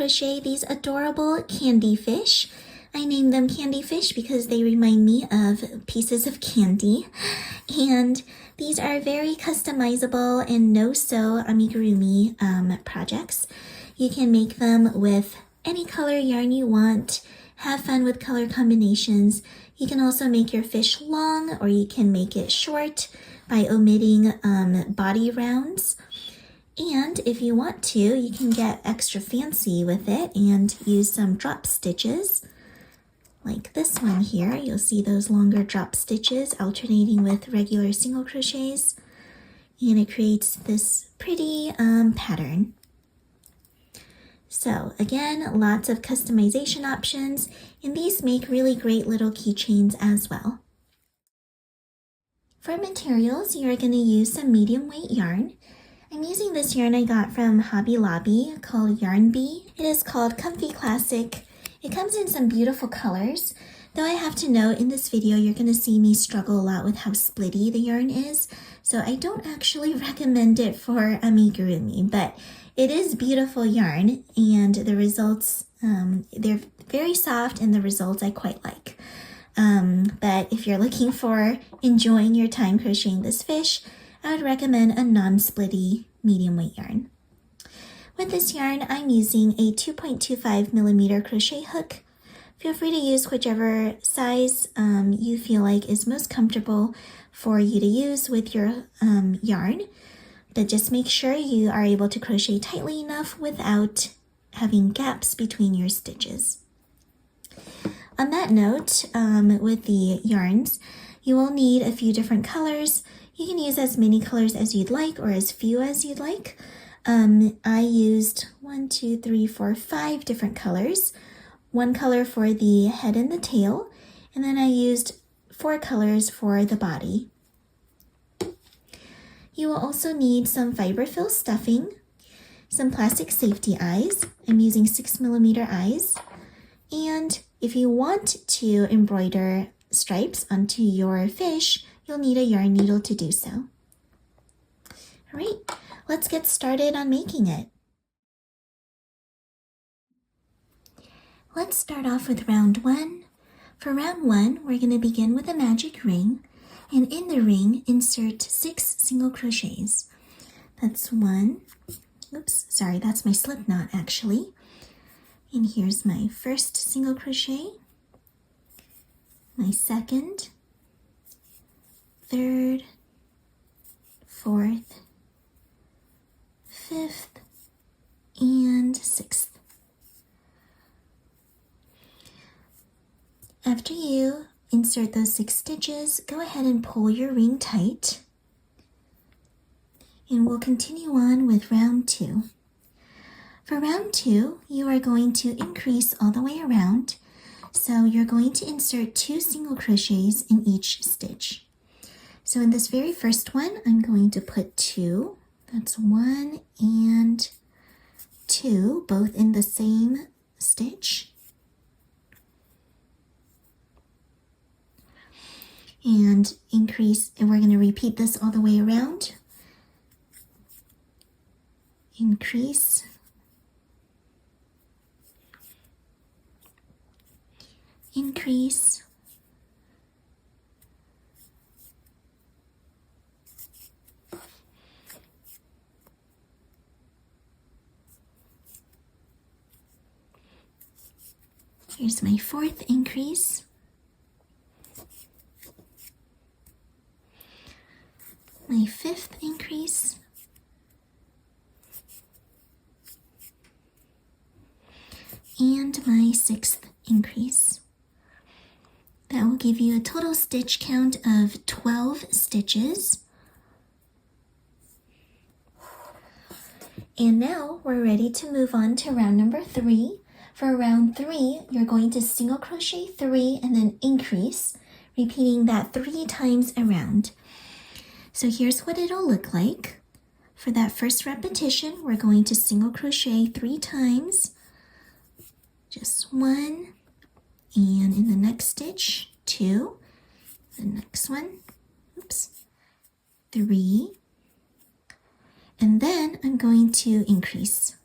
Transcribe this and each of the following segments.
crochet these adorable candy fish. I named them candy fish because they remind me of pieces of candy. And these are very customizable and no-sew amigurumi projects. You can make them with any color yarn you want. Have fun with color combinations. You can also make your fish long, or you can make it short by omitting body rounds. And if you want to, you can get extra fancy with it and use some drop stitches. Like this one here, you'll see those longer drop stitches alternating with regular single crochets, and it creates this pretty pattern. So again, lots of customization options, and these make really great little keychains as well. For materials, you're going to use some medium weight yarn. I'm using this yarn I got from Hobby Lobby called Yarn Bee. It is called Comfy Classic. It comes in some beautiful colors, though I have to note in this video you're going to see me struggle a lot with how splitty the yarn is, so I don't actually recommend it for amigurumi, but it is beautiful yarn, and the results, they're very soft, and the results I quite like. But if you're looking for enjoying your time crocheting this fish, I would recommend a non-splitty medium weight yarn. With this yarn, I'm using a 2.25 millimeter crochet hook. Feel free to use whichever size you feel like is most comfortable for you to use with your yarn, but just make sure you are able to crochet tightly enough without having gaps between your stitches. On that note, with the yarns, you will need a few different colors. You can use as many colors as you'd like or as few as you'd like. I used 5 different colors. One color for the head and the tail, and then I used 4 colors for the body. You will also need some fiberfill stuffing, some plastic safety eyes. I'm using 6 millimeter eyes. And if you want to embroider stripes onto your fish, you'll need a yarn needle to do so. All right, let's get started on making it. Let's start off with round 1. For round 1, we're going to begin with a magic ring, and in the ring, insert 6 single crochets. That's that's my slip knot actually. And here's my first single crochet, my second, third, fourth, fifth, and sixth. After you insert those 6 stitches, go ahead and pull your ring tight, and we'll continue on with round 2. For round 2, you are going to increase all the way around, so you're going to insert 2 single crochets in each stitch. So in this very first one, I'm going to put 2. That's 1 and 2, both in the same stitch. And increase, and we're going to repeat this all the way around. Increase, increase, here's my 4th increase, my 5th increase, and my 6th increase. That will give you a total stitch count of 12 stitches. And now we're ready to move on to round number 3. For round 3, you're going to single crochet 3 and then increase, repeating that 3 times around. So here's what it'll look like. For that first repetition, we're going to single crochet 3 times, just 1, and in the next stitch, 2, the next one, 3, and then I'm going to increase.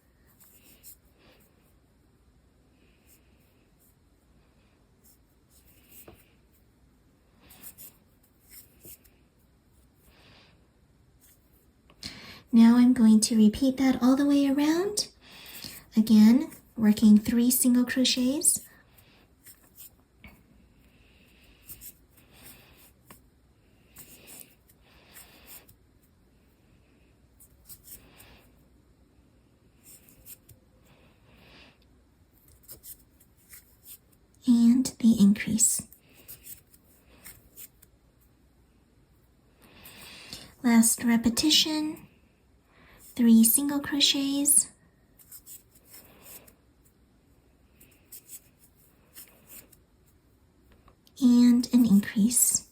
Now I'm going to repeat that all the way around. Again, working 3 single crochets. And the increase. Last repetition, 3 single crochets. And an increase.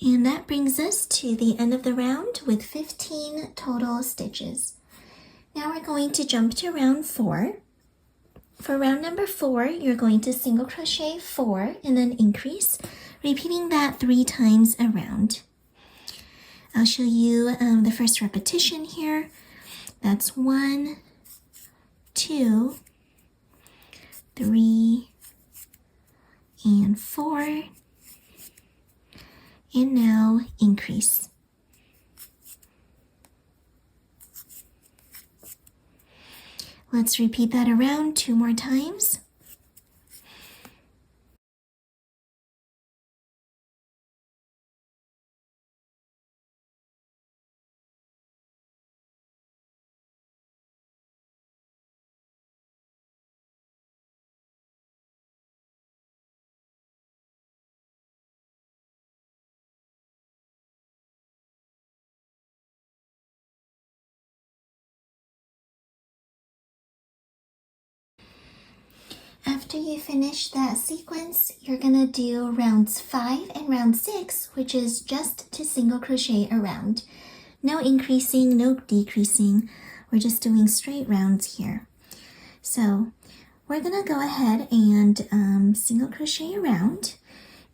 And that brings us to the end of the round with 15 total stitches. Now we're going to jump to round 4. For round number 4, you're going to single crochet 4 and then increase, repeating that 3 times around. I'll show you the first repetition here. That's 1, 2, 3, and 4. And now increase. Let's repeat that around 2 more times. After you finish that sequence, you're gonna do rounds 5 and round 6, which is just to single crochet around. No increasing, no decreasing. We're just doing straight rounds here. So we're gonna go ahead and single crochet around,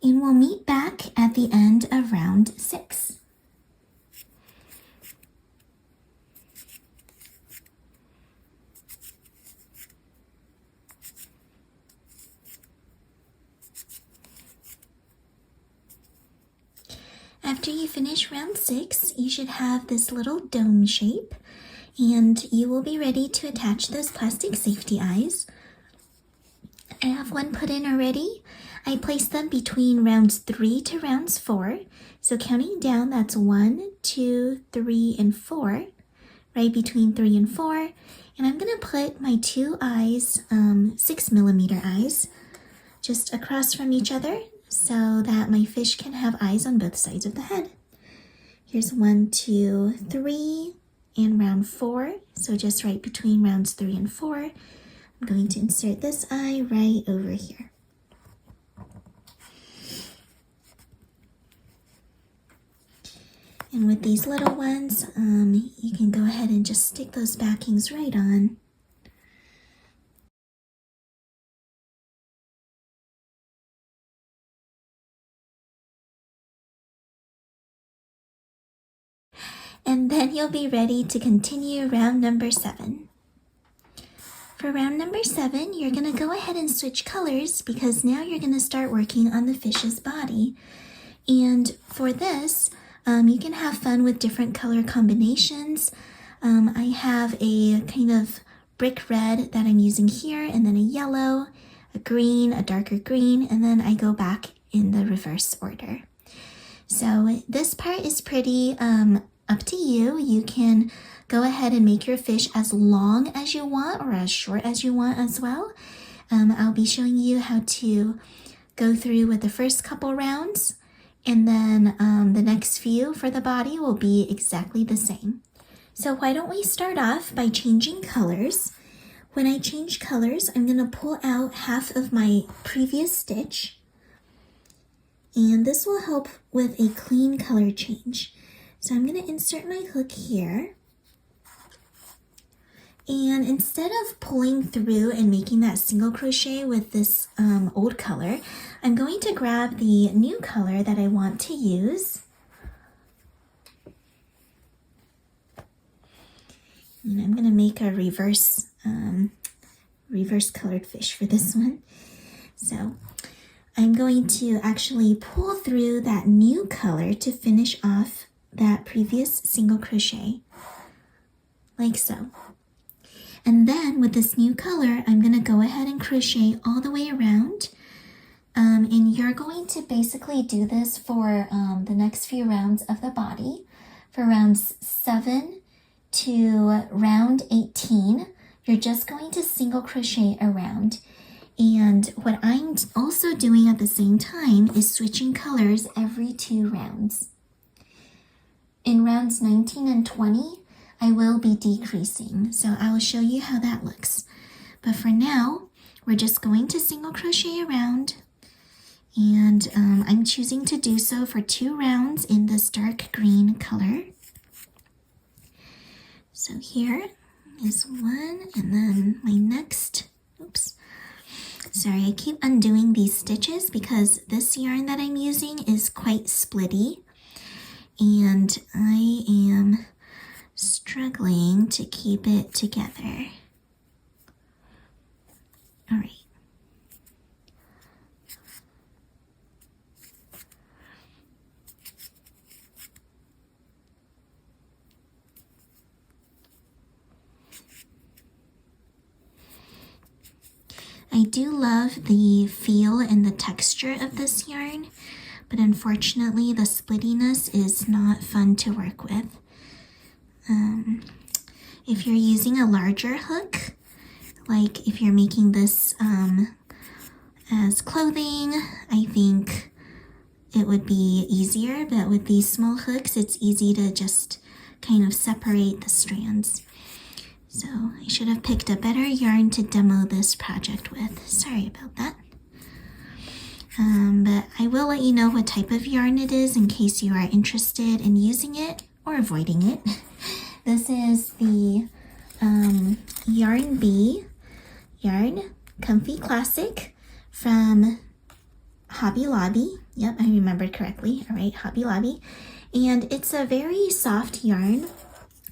and we'll meet back at the end of round 6. After you finish round 6, you should have this little dome shape, and you will be ready to attach those plastic safety eyes. I have one put in already. I placed them between rounds 3 to rounds 4. So counting down, that's 1, 2, 3, and 4, right between 3 and 4. And I'm gonna put my 2 eyes, 6mm eyes, just across from each other, so that my fish can have eyes on both sides of the head. Here's 1, 2, 3, and round 4. So just right between rounds 3 and 4. I'm going to insert this eye right over here. And with these little ones, you can go ahead and just stick those backings right on. And then you'll be ready to continue round number 7. For round number 7, you're going to go ahead and switch colors because now you're going to start working on the fish's body. And for this, you can have fun with different color combinations. I have a kind of brick red that I'm using here, and then a yellow, a green, a darker green, and then I go back in the reverse order. So this part is pretty up to you. You can go ahead and make your fish as long as you want or as short as you want as well. I'll be showing you how to go through with the first couple rounds, and then the next few for the body will be exactly the same. So why don't we start off by changing colors. When I change colors, I'm going to pull out half of my previous stitch, and this will help with a clean color change. So I'm going to insert my hook here, and instead of pulling through and making that single crochet with this old color, I'm going to grab the new color that I want to use. And I'm going to make a reverse colored fish for this one. So I'm going to actually pull through that new color to finish off that previous single crochet, like so. And then with this new color, I'm going to go ahead and crochet all the way around. And you're going to basically do this for the next few rounds of the body. For rounds 7 to round 18, you're just going to single crochet around. And what I'm also doing at the same time is switching colors every 2 rounds. In rounds 19 and 20, I will be decreasing, so I will show you how that looks. But for now, we're just going to single crochet around, and I'm choosing to do so for 2 rounds in this dark green color. So here is one, and then my next, oops, sorry, I keep undoing these stitches because this yarn that I'm using is quite splitty, and I am struggling to keep it together. All right. I do love the feel and the texture of this yarn, but unfortunately the splittiness is not fun to work with. If you're using a larger hook, like if you're making this as clothing, I think it would be easier, but with these small hooks, it's easy to just kind of separate the strands. So I should have picked a better yarn to demo this project with. Sorry about that. But I will let you know what type of yarn it is in case you are interested in using it or avoiding it. This is the Yarn Bee yarn, Comfy Classic from Hobby Lobby. Yep, I remembered correctly. All right, Hobby Lobby. And it's a very soft yarn.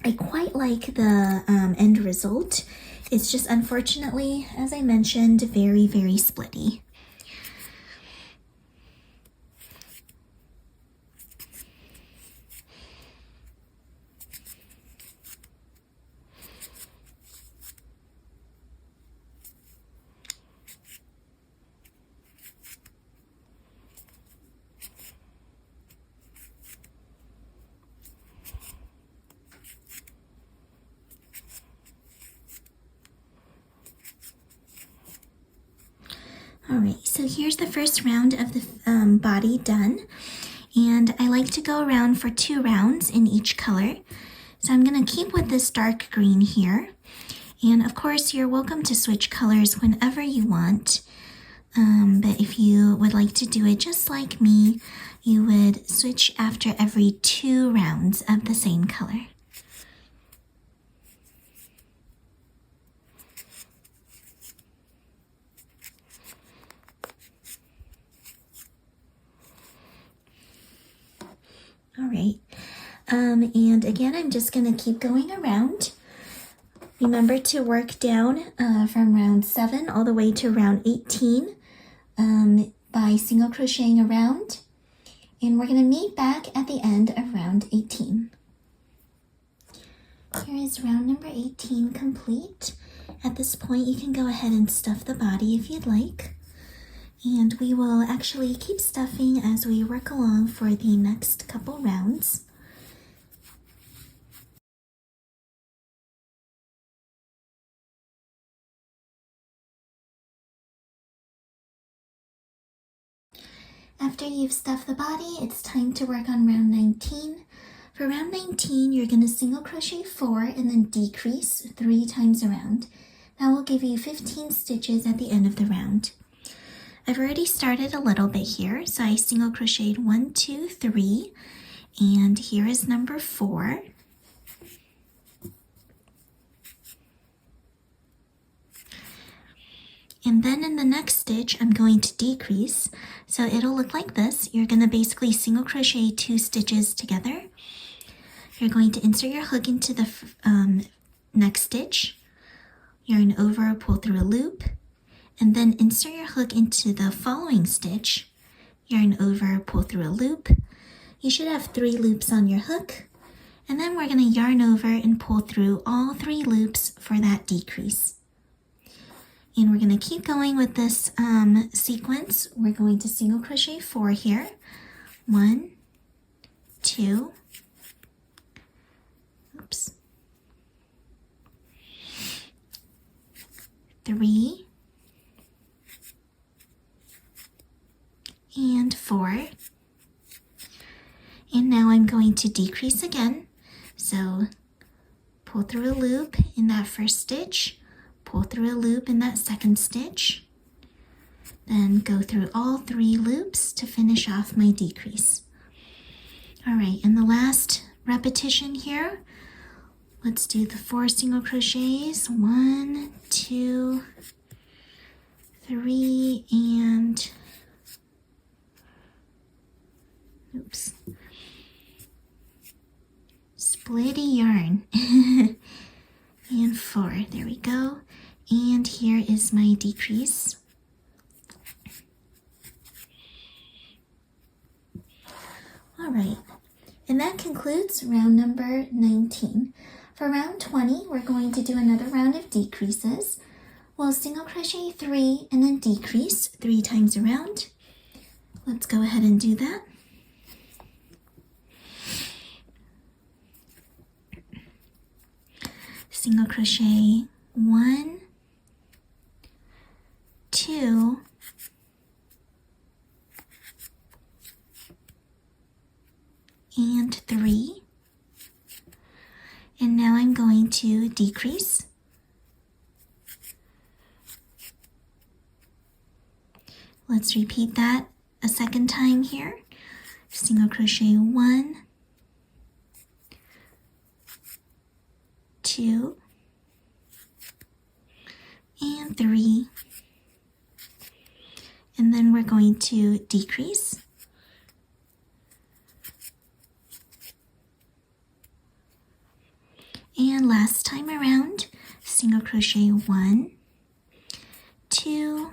I quite like the end result. It's just unfortunately, as I mentioned, very, very splitty. Alright, so here's the first round of the body done, and I like to go around for 2 rounds in each color. So I'm going to keep with this dark green here, and of course you're welcome to switch colors whenever you want, but if you would like to do it just like me, you would switch after every 2 rounds of the same color. All right, and again, I'm just going to keep going around. Remember to work down from round 7 all the way to round 18 by single crocheting around. And we're going to meet back at the end of round 18. Here is round number 18 complete. At this point, you can go ahead and stuff the body if you'd like. And we will actually keep stuffing as we work along for the next couple rounds. After you've stuffed the body, it's time to work on round 19. For round 19, you're going to single crochet 4 and then decrease 3 times around. That will give you 15 stitches at the end of the round. I've already started a little bit here, so I single crocheted 1, 2, 3, and here is number 4. And then in the next stitch, I'm going to decrease, so it'll look like this. You're going to basically single crochet 2 stitches together. You're going to insert your hook into the next stitch, yarn over, pull through a loop, and then insert your hook into the following stitch, yarn over, pull through a loop. You should have 3 loops on your hook, and then we're going to yarn over and pull through all 3 loops for that decrease. And we're going to keep going with this sequence. We're going to single crochet 4 here. 1, 2, oops, 3, and 4. And now I'm going to decrease again. So pull through a loop in that first stitch, pull through a loop in that second stitch, then go through all 3 loops to finish off my decrease. All right, in the last repetition here, let's do the 4 single crochets. 1, 2, 3, and oops, split a yarn. And 4, there we go. And here is my decrease. All right, and that concludes round number 19. For round 20, we're going to do another round of decreases. We'll single crochet 3 and then decrease 3 times around. Let's go ahead and do that. Single crochet 1, 2, and 3, and now I'm going to decrease. Let's repeat that a second time here. Single crochet 1, 2, and 3, and then we're going to decrease. And last time around, single crochet 1, 2,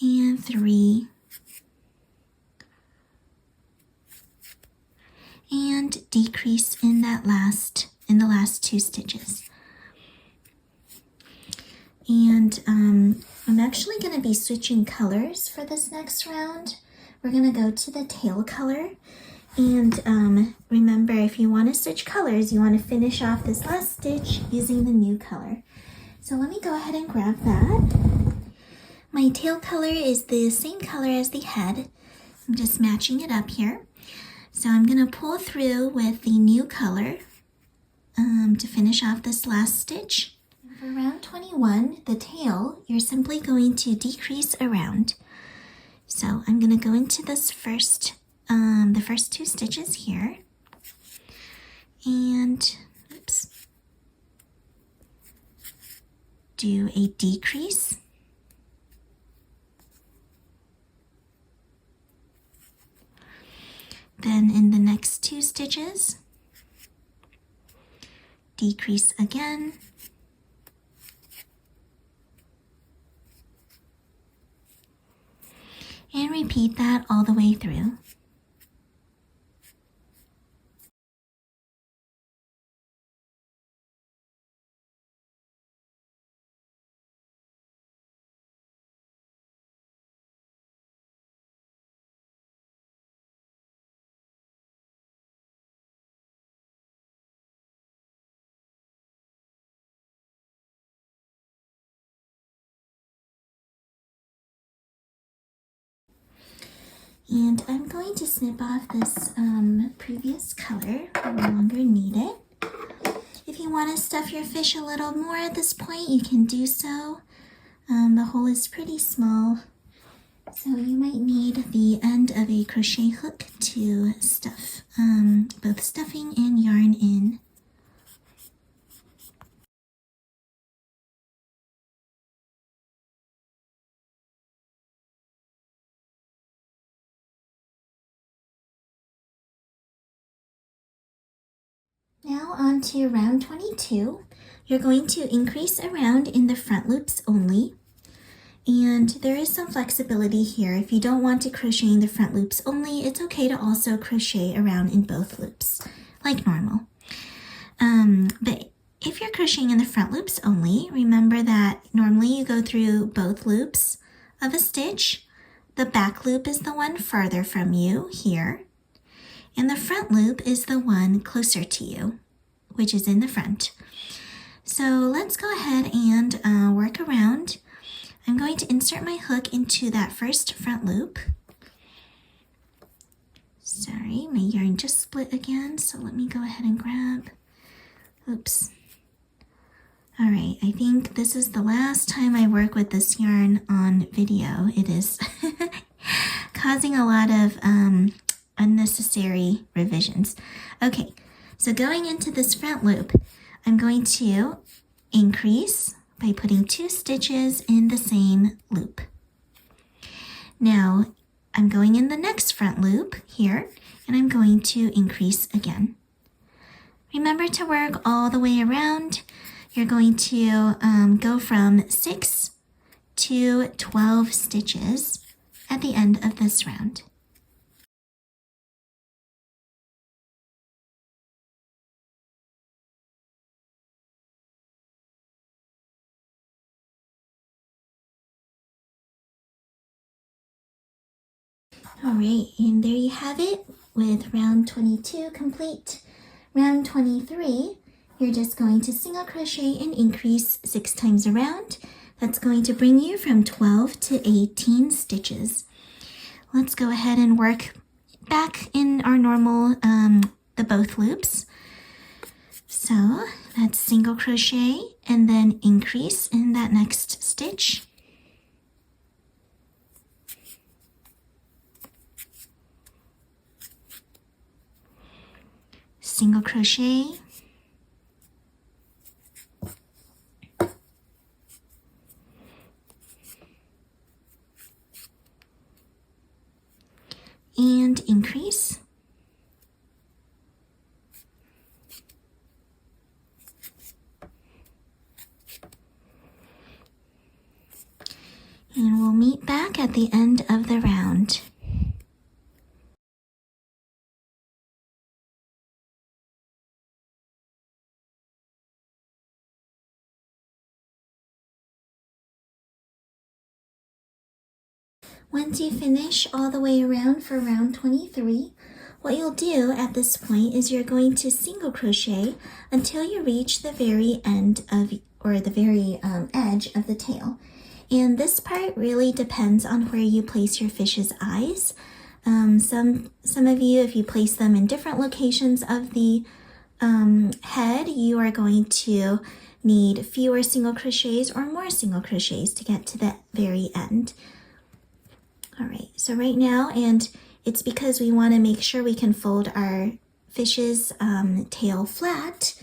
and 3, and decrease in the last 2 stitches. And I'm actually going to be switching colors for this next round. We're going to go to the tail color. And remember, if you want to switch colors, you want to finish off this last stitch using the new color. So let me go ahead and grab that. My tail color is the same color as the head. I'm just matching it up here. So I'm going to pull through with the new color to finish off this last stitch. For round 21, the tail, you're simply going to decrease around. So I'm going to go into this the first 2 stitches here, and oops, do a decrease, then in the next 2 stitches, decrease again, and repeat that all the way through. And I'm going to snip off this previous color. I no longer need it. If you want to stuff your fish a little more at this point, you can do so. The hole is pretty small, so you might need the end of a crochet hook to stuff both stuffing and yarn in. Now on to round 22. You're going to increase around in the front loops only. And there is some flexibility here. If you don't want to crochet in the front loops only, it's okay to also crochet around in both loops, like normal. But if you're crocheting in the front loops only, remember that normally you go through both loops of a stitch. The back loop is the one farther from you here, and the front loop is the one closer to you, which is in the front. So let's go ahead and work around. I'm going to insert my hook into that first front loop. Sorry, my yarn just split again, so let me go ahead and grab. Oops. All right, I think this is the last time I work with this yarn on video. It is causing a lot of unnecessary revisions. Okay, so going into this front loop, I'm going to increase by putting 2 stitches in the same loop. Now, I'm going in the next front loop here, and I'm going to increase again. Remember to work all the way around. You're going to go from 6 to 12 stitches at the end of this round. All right, and there you have it with round 22 complete. Round 23, you're just going to single crochet and increase 6 times around. That's going to bring you from 12 to 18 stitches. Let's go ahead and work back in our normal, the both loops. So that's single crochet and then increase in that next stitch. Single crochet, and increase, and we'll meet back at the end of the round. Once you finish all the way around for round 23, what you'll do at this point is you're going to single crochet until you reach the very end of, or the very edge of the tail. And this part really depends on where you place your fish's eyes. Some of you, if you place them in different locations of the head, you are going to need fewer single crochets or more single crochets to get to the very end. All right, so right now, and it's because we want to make sure we can fold our fish's tail flat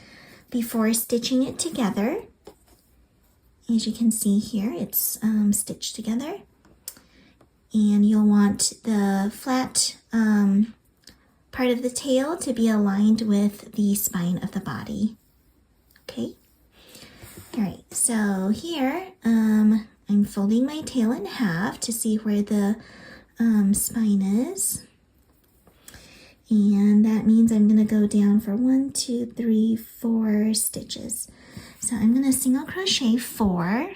before stitching it together. As you can see here, it's stitched together. And you'll want the flat part of the tail to be aligned with the spine of the body. Okay, all right, so here, I'm folding my tail in half to see where the spine is. And that means I'm going to go down for 1, 2, 3, 4 stitches. So I'm going to single crochet 4.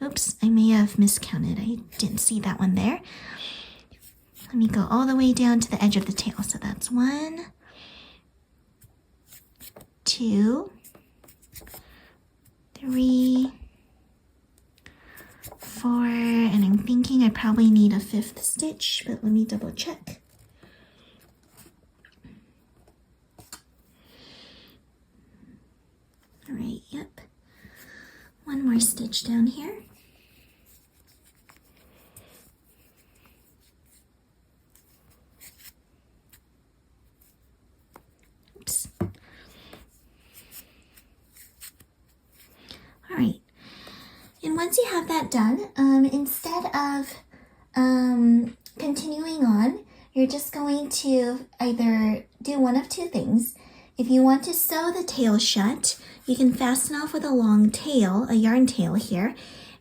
Oops, I may have miscounted. I didn't see that one there. Let me go all the way down to the edge of the tail. So that's 1, 2, 3, 4, and I'm thinking I probably need a 5th stitch, but let me double check. All right, yep. One more stitch down here. Oops. All right. And once you have that done, instead of continuing on, you're just going to either do one of 2 things. If you want to sew the tail shut, you can fasten off with a long tail, a yarn tail here,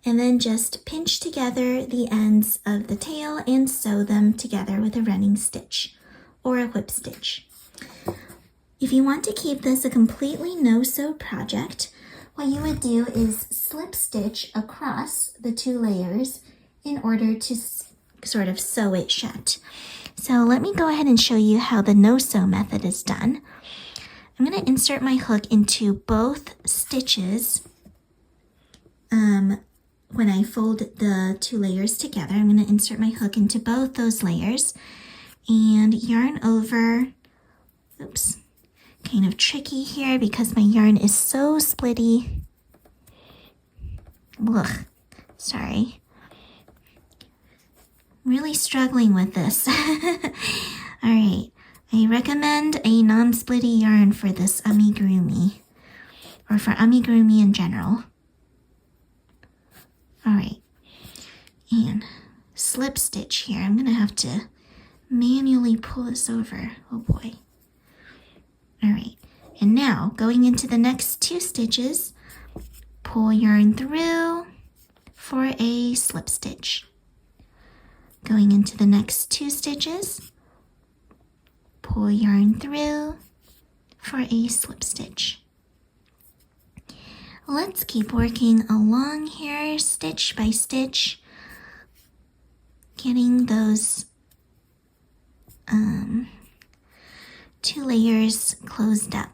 and then just pinch together the ends of the tail and sew them together with a running stitch or a whip stitch. If you want to keep this a completely no-sew project, what you would do is slip stitch across the 2 layers in order to sort of sew it shut. So let me go ahead and show you how the no-sew method is done. I'm going to insert my hook into both stitches. When I fold the 2 layers together, I'm going to insert my hook into both those layers and yarn over. Oops, kind of tricky here because my yarn is so splitty. Ugh, sorry. I'm really struggling with this. All right, I recommend a non-splitty yarn for this amigurumi, or for amigurumi in general. All right, and slip stitch here. I'm gonna have to manually pull this over. Oh boy. All right, and now going into the next 2 stitches, pull yarn through for a slip stitch. Going into the next 2 stitches, pull yarn through for a slip stitch. Let's keep working along here, stitch by stitch, getting those 2 layers closed up.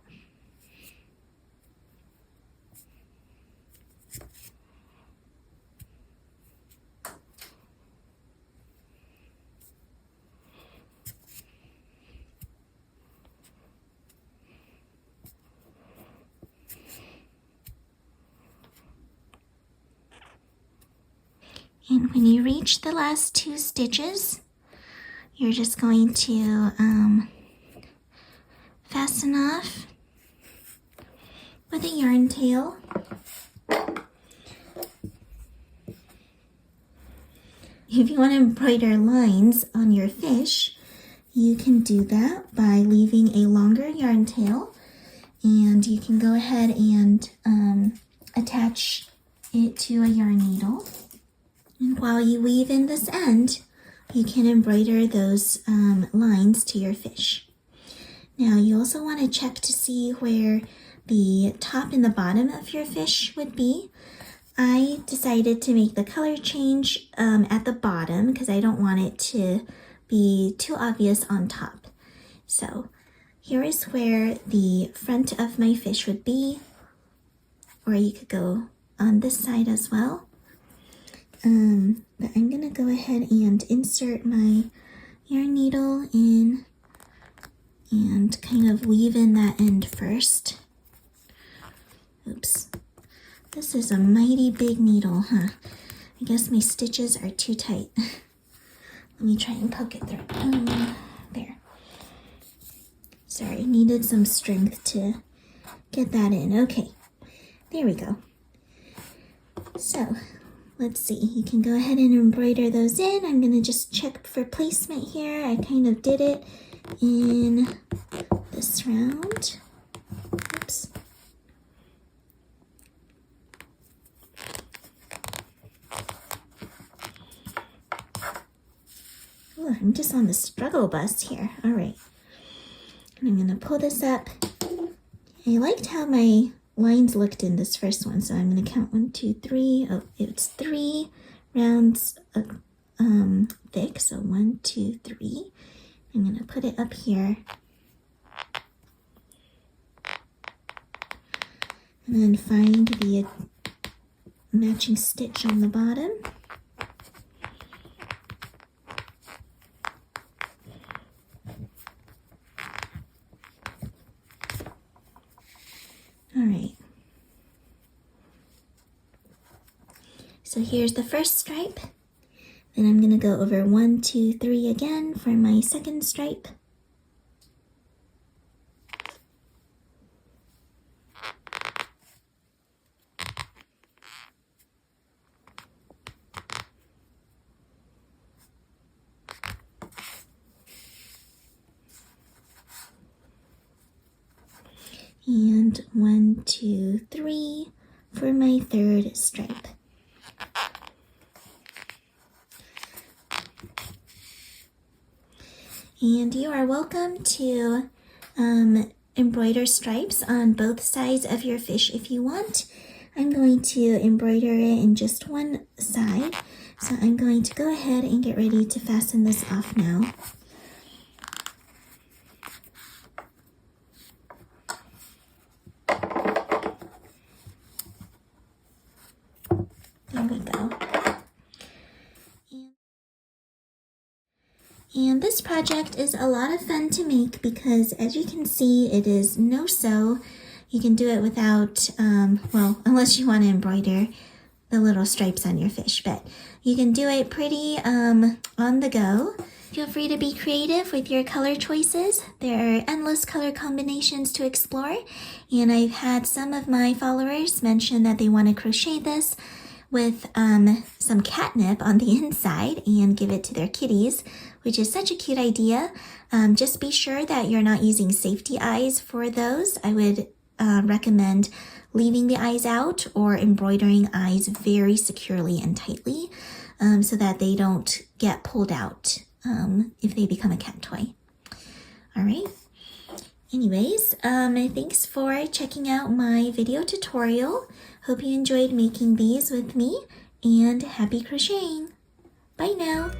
And when you reach the last 2 stitches, you're just going to fasten off with a yarn tail. If you want to embroider lines on your fish, you can do that by leaving a longer yarn tail, and you can go ahead and attach it to a yarn needle. And while you weave in this end, you can embroider those lines to your fish. Now you also want to check to see where the top and the bottom of your fish would be. I decided to make the color change at the bottom because I don't want it to be too obvious on top. So here is where the front of my fish would be, or you could go on this side as well. But I'm gonna go ahead and insert my yarn needle in and kind of weave in that end first. Oops, this is a mighty big needle, huh? I guess my stitches are too tight. Let me try and poke it through. There. Sorry, needed some strength to get that in. Okay, there we go. So, let's see, you can go ahead and embroider those in. I'm gonna just check for placement here. I kind of did it in this round. Oops. Ooh, I'm just on the struggle bus here. All right. And I'm gonna pull this up. I liked how my lines looked in this first one, so I'm going to count 1, 2, 3. Oh, it's 3 rounds thick, so 1, 2, 3. I'm going to put it up here, and then find the matching stitch on the bottom. All right. So here's the first stripe. Then I'm going to go over 1, 2, 3 again for my second stripe. And 1, 2, 3 for my third stripe. And you are welcome to embroider stripes on both sides of your fish if you want. I'm going to embroider it in just one side. So I'm going to go ahead and get ready to fasten this off now. There we go. And this project is a lot of fun to make because, as you can see, it is no sew. You can do it without, well, unless you want to embroider the little stripes on your fish, but you can do it pretty on the go. Feel free to be creative with your color choices. There are endless color combinations to explore, and I've had some of my followers mention that they want to crochet this with some catnip on the inside and give it to their kitties, which is such a cute idea. Just be sure that you're not using safety eyes for those. I would recommend leaving the eyes out or embroidering eyes very securely and tightly so that they don't get pulled out if they become a cat toy. All right. Anyways, thanks for checking out my video tutorial. Hope you enjoyed making these with me, and happy crocheting. Bye now.